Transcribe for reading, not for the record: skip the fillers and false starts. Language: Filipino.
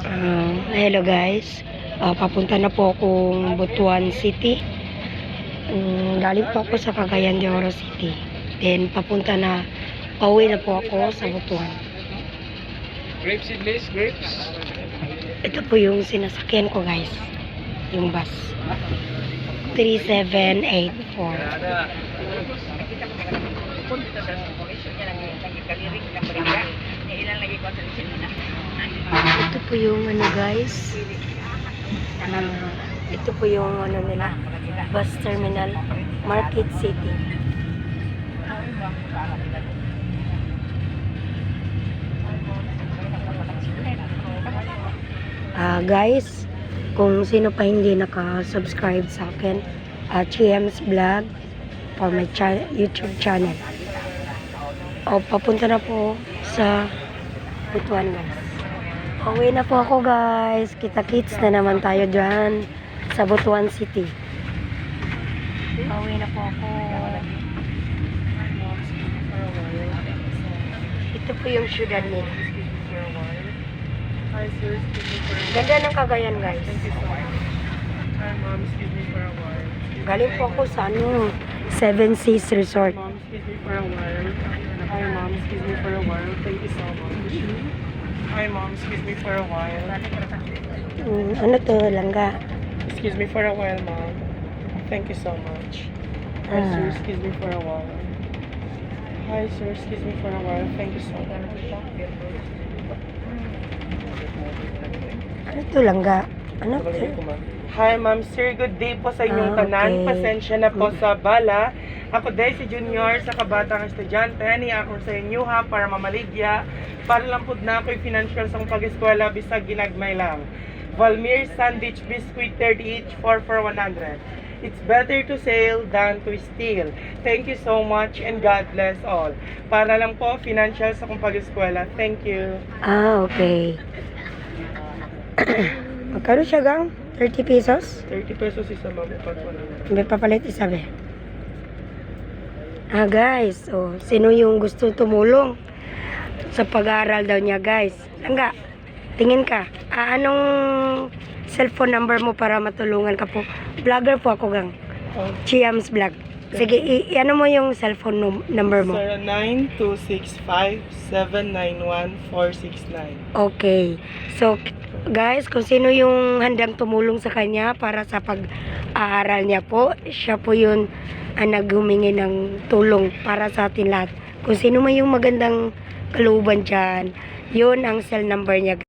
Hello guys, papunta na po akong Butuan City. Galing po ako sa Cagayan de Oro City. Then pauwi na po ako sa Butuan. Grapes, seedless, grapes. Ito po yung sinasakyan ko guys, yung bus 3784. Ito po yung guys, ito po yung nila, bus terminal, Market City. Guys, kung sino pa hindi naka-subscribe sa akin, GM's Vlog for my YouTube channel. Papunta na po sa Butuan guys. Uwi na po ako guys. Kita-kits na naman tayo dyan sa Butuan City. Uwi na po ako. Ito po yung syudad nila. Hi sir, excuse me for a while. Ganda ng Cagayan guys. Thank you so much. Hi mom, excuse me for a while. Galing po ako sa Seven Seas Resort. Mom, excuse me for a while. Hi mom, excuse me for a while. Thank you so much. Hi mom, excuse me for a while. Ano to, langga? Excuse me for a while, mom. Thank you so much. Hi sir, excuse me for a while. Hi sir, excuse me for a while. Thank you so much. Ano to, langga? Ano to? Hi ma'am sir, good day po sa inyong tanan. Okay. Pasensya na po sa bala. Ako dahil si Junior sa kabatang estudyante, niya ako sa inyo ha para mamaligya. Para lang po na ako'y financial sa pag-eskwela bisag ginagmay lang. Valmir Sandwich Biscuit 30 each 4 for 100. It's better to sell than to steal. Thank you so much and God bless all. Para lang po financial sa pag-eskwela. Thank you. Okay. Magkano siya gang? 30 pesos? 30 pesos isa ma'am. May papalit isa be. Guys, sino yung gusto tumulong sa pag-aaral daw niya guys? Langga, tingin ka. Anong cellphone number mo para matulungan ka po? Vlogger po ako gang. Chiam's Vlog. Sige, ano mo yung cellphone number mo? 0926579149. Okay. So, guys, kung sino yung handang tumulong sa kanya para sa pag-aaral niya po, siya po yun ang naghumingi ng tulong para sa atin lahat. Kung sino man yung magandang kalooban dyan, yun ang cell number niya.